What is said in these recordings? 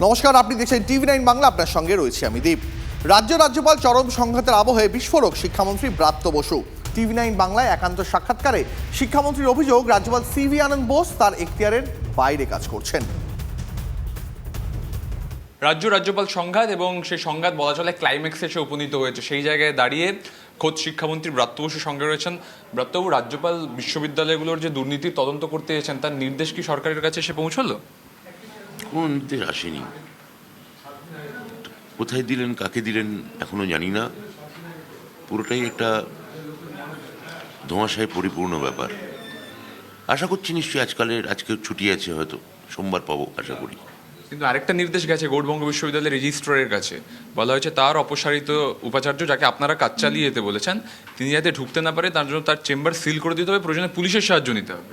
নমস্কার, আপনি দেখছেন TV9 বাংলা। আপনার সঙ্গে রয়েছে আমি দীপ। রাজ্যপাল চরম সংঘাতের আবহে বিস্ফোরক শিক্ষামন্ত্রী ব্রাত্য বসু। TV9 বাংলায় একান্ত সাক্ষাৎকারে শিক্ষামন্ত্রীর অভিযোগ, রাজ্যপাল CV আনন্দ বোস তার এখতিয়ারের বাইরে কাজ করছেন। রাজ্যপাল সংঘাত এবং সেই সংঘাত বলা চলে ক্লাইম্যাক্সে এসে উপনীত হয়েছে। সেই জায়গায় দাঁড়িয়ে খোদ শিক্ষামন্ত্রী ব্রাত্য বসু সঙ্গে রয়েছেন। ব্রাত্যবাবু, রাজ্যপাল বিশ্ববিদ্যালয়গুলোর যে দুর্নীতি তদন্ত করতে এসেছেন তার নির্দেশ কি সরকারের কাছে এসে পৌঁছলো? কোনো নির্দেশ আসেনি। কোথায় দিলেন, কাকে দিলেন এখনো জানি না। পুরোটাই একটা ধোঁয়াশায় পরিপূর্ণ ব্যাপার। আশা করছি নিশ্চয়ই আজকে ছুটি আছে, হয়তো সোমবার পাবো আশা করি। কিন্তু আরেকটা নির্দেশ গেছে গৌড়বঙ্গ বিশ্ববিদ্যালয়ের রেজিস্ট্রারের কাছে। বলা হয়েছে তার অপসারিত উপাচার্য, যাকে আপনারা কাজ চালিয়ে যেতে বলেছেন, তিনি যাতে ঢুকতে না পারে তার জন্য তার চেম্বার সিল করে দিতে হবে, প্রয়োজনে পুলিশের সাহায্য নিতে হবে।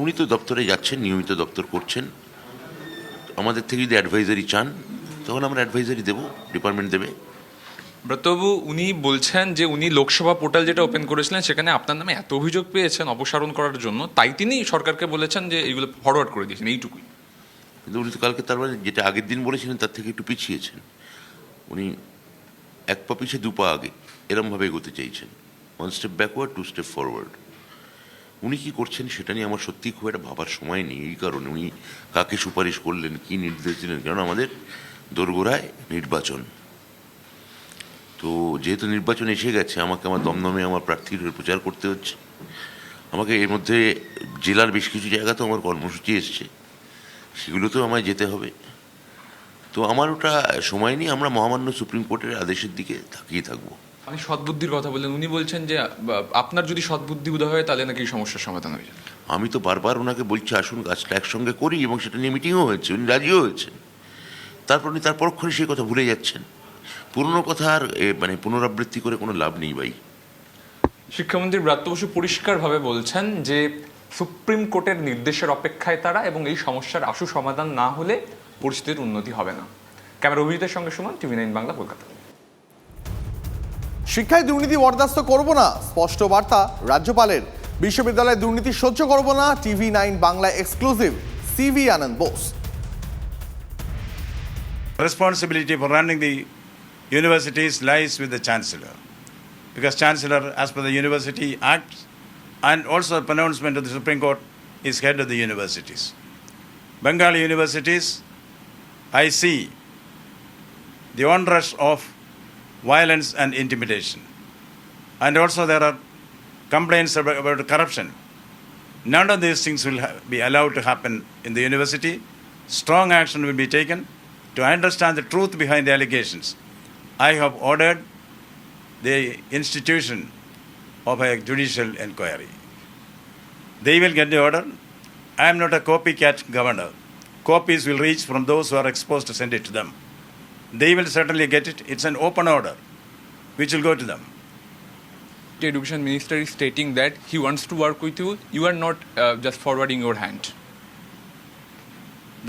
উনি তো দপ্তরে যাচ্ছেন, নিয়মিত দপ্তর করছেন। আমাদের থেকে যদি অ্যাডভাইজারি চান তখন আমরা অ্যাডভাইজারি দেবো, ডিপার্টমেন্ট দেবে। ব্রতবাবু, উনি বলছেন যে উনি লোকসভা পোর্টাল যেটা ওপেন করেছিলেন সেখানে আপনার নামে এত অভিযোগ পেয়েছেন অপসারণ করার জন্য, তাই তিনি সরকারকে বলেছেন যে এইগুলো ফরওয়ার্ড করে দিয়েছেন, এইটুকুই। কিন্তু উনি তো কালকে তার মানে যেটা আগের দিন বলেছিলেন তার থেকে একটু পিছিয়েছেন। উনি এক পা পিছিয়ে দু পা আগে এরমভাবে এগোতে চাইছেন। 1 স্টেপ ব্যাকওয়ার্ড 2 স্টেপ ফরওয়ার্ড। উনি কী করছেন সেটা নিয়ে আমার সত্যিই খুব একটা ভাবার সময় নেই। এই কারণে উনি কাকে সুপারিশ করলেন, কী নির্দেশ দিলেন, কারণ আমাদের দোরগোড়ায় নির্বাচন। তো যেহেতু নির্বাচন এসে গেছে, আমাকে আমার দমদমে আমার প্রার্থীর প্রচার করতে হচ্ছে। আমাকে এর মধ্যে জেলার বেশ কিছু জায়গাতেও আমার কর্মসূচি এসছে, সেগুলোতেও আমায় যেতে হবে। তো আমার ওটা সময় নেই। আমরা মহামান্য সুপ্রিম কোর্টের আদেশের দিকে তাকিয়ে থাকবো। আমি সদ্বুদ্ধির কথা বললেন, উনি বলছেন যে আপনার যদি সদ্বুদ্ধি উদয় হয় তাহলে নাকি সমস্যার সমাধান হয়ে যাবে। আমি তো বারবার ওনাকে বলছি আসুন কাজটা একসঙ্গে করি, এবং সেটা নিয়ে মিটিংও হয়েছে, উনি রাজিও হয়েছেন। তারপর উনি তার পরক্ষণে সেই কথা ভুলে যাচ্ছেন। পুরনো কথা আর পুনরাবৃত্তি করে কোনো লাভ নেই ভাই। শিক্ষামন্ত্রী ব্রাত্য বসু পরিষ্কারভাবে বলছেন যে সুপ্রিম কোর্টের নির্দেশের অপেক্ষায় তারা, এবং এই সমস্যার আশু সমাধান না হলে পরিস্থিতির উন্নতি হবে না। ক্যামেরা অভিজিতের সঙ্গে সুমন, TV9 বাংলা, কলকাতা। শিক্ষায় দুর্নীতি বরদাস্ত করব না, স্পষ্ট বার্তা রাজ্যপালের। বিশ্ববিদ্যালয়ে দুর্নীতি সহ্য করব না, TV9 Bangla exclusive CV Ananda Bose. Responsibility for running the universities lies with the Chancellor, because Chancellor, as per the University Act and also the pronouncement of the Supreme Court, is head of the universities. Bengali universities, I see the onrush of violence and intimidation, and also there are complaints about corruption. None of these things will be allowed to happen in the university. Strong action will be taken to understand the truth behind the allegations. I have ordered the institution of a judicial inquiry. They will get the order. I am not a copycat governor. Copies will reach from those who are exposed to send it to them. They will certainly get it. It's an open order which will go to them. The Education Minister is stating that he wants to work with you. You are not just forwarding your hand.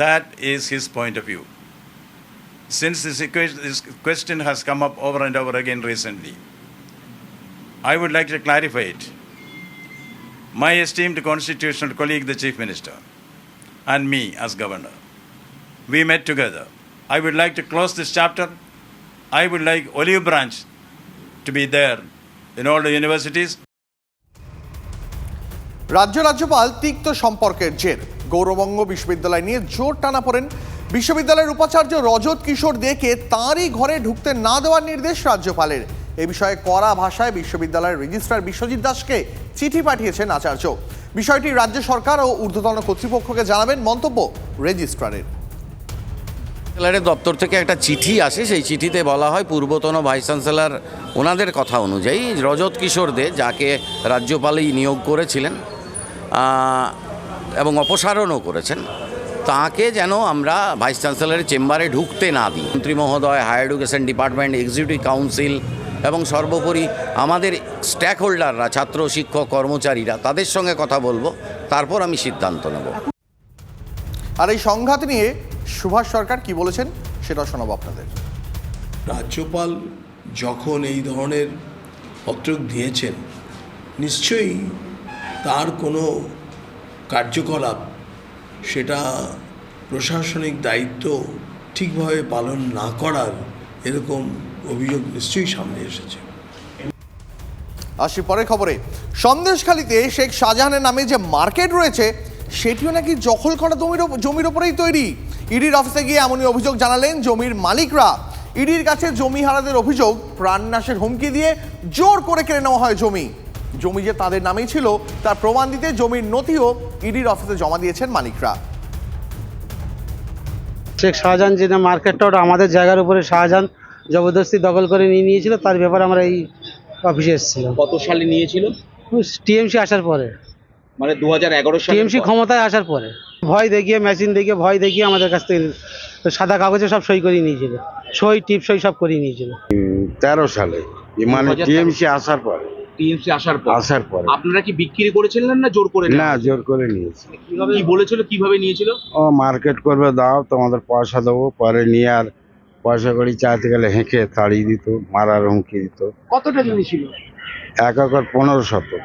That is his point of view. Since this question has come up over and over again recently, I would like to clarify it. My esteemed constitutional colleague, the Chief Minister, and me as Governor, we met together. I would like to close this chapter. I would like Olive Branch to be there in all the universities. রাজ্যপাল তিক্ত সম্পর্কের জের। গৌড়বঙ্গ বিশ্ববিদ্যালয় নিয়ে জোর টানাপোড়েন। বিশ্ববিদ্যালয়ের উপাচার্য রজত কিশোর দেকে তাঁরই ঘরে ঢুকতে না দেওয়ার নির্দেশ রাজ্যপালের। এ বিষয়ে কড়া ভাষায় বিশ্ববিদ্যালয়ের রেজিস্ট্রার বিশ্বজিৎ দাসকে চিঠি পাঠিয়েছেন আচার্য। বিষয়টি রাজ্য সরকার ও ঊর্ধ্বতন কর্তৃপক্ষকে জানাবেন, মন্তব্য রেজিস্ট্রারের। চ্যান্সেলরের দপ্তর থেকে একটা চিঠি আসে, সেই চিঠিতে বলা হয় পূর্বতন ভাইস চ্যান্সেলর ওনাদের কথা অনুযায়ী রজত কিশোর দে, যাকে রাজ্যপালই নিয়োগ করেছিলেন এবং অপসারণও করেছেন, তাকে যেন আমরা ভাইস চ্যান্সেলরের চেম্বারে ঢুকতে না দিই। মন্ত্রী মহোদয়, higher education department, executive council এবং সর্বোপরি আমাদের স্টেক হোল্ডাররা, ছাত্র, শিক্ষক, কর্মচারীরা, তাদের সঙ্গে কথা বলবো, তারপর আমি সিদ্ধান্ত নেব। আর এই সংঘাত নিয়ে সুভাষ সরকার কি বলেছেন সেটা শোনাবো আপনাদের। রাজ্যপাল যখন এই ধরনের পত্র দিয়েছেন, নিশ্চয়ই তার কোনো কার্যকলাপ সেটা প্রশাসনিক দায়িত্ব ঠিকভাবে পালন না করার এরকম অভিযোগ নিশ্চয়ই সামনে এসেছে। আসি পরের খবরে। সন্দেশখালীতে শেখ শাহজাহানের নামে যে মার্কেট রয়েছে সেটিও নাকি দখল করা জমির ওপরেই তৈরি। ইডির অফিসে গিয়ে এমনই অভিযোগ জানালেন জমির মালিকরা। ইডির কাছে জমি হারাদের অভিযোগ, প্রাণনাশের হুমকি দিয়ে জোর করে কেড়ে নেওয়া হয় জমি। জমি যে তাদের নামেই ছিল তার প্রমাণ দিতে জমির নথিও ইডির অফিসে জমা দিয়েছেন মালিকরা। শেখ শাহজাহান যে মার্কেটটা, ওটা আমাদের জায়গার উপরে শাহজাহান জবরদস্তি দখল করে নিয়ে নিয়েছিল, তার ব্যাপারে আমরা এই অফিসে এসেছিলাম। কত সালে নিয়েছিল? টিএমসি আসার পরে, মানে 2011 সালে টিএমসি ক্ষমতায় আসার পরে ভয় দেখিয়ে, মেশিন দেখিয়ে, ভয় দেখিয়ে আমাদের কাছ থেকে সাদা কাগজে সব সই করিয়ে নিয়েছিল, সই টিপ সই সব করিয়ে নিয়েছিল। 13 সালে মানে 2013 টিএমসি আসার পরে টিএমসি আসার পর। পরে আপনারা কি বিক্রি করেছিলেন না জোর করে? না, জোর করে নিয়েছে। কি বলেছিল, কিভাবে নিয়েছিল? ও মার্কেট করবে, দাও তোমাদের পয়সা দেবো, পরে নিয়ে আর পয়সা করি চাইতে গেলে হেঁকে তাড়িয়ে দিত, মারার হুমকি দিত। কতটা জমি ছিল? 1 একর 15 শতক।